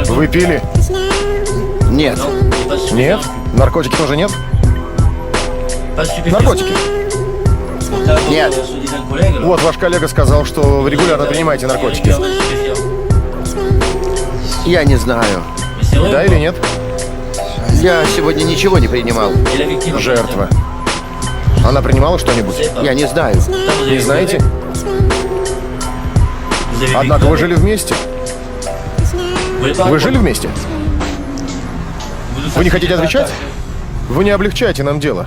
Вы пили? Нет. Нет? Наркотики тоже нет? Наркотики. Нет. Вот ваш коллега сказал, что вы регулярно принимаете наркотики. Я не знаю. Да или нет? Я сегодня ничего не принимал. Жертва. Она принимала что-нибудь? Я не знаю. Не знаете? Однако вы жили вместе. Вы жили вместе? Вы не хотите отвечать? Вы не облегчаете нам дело.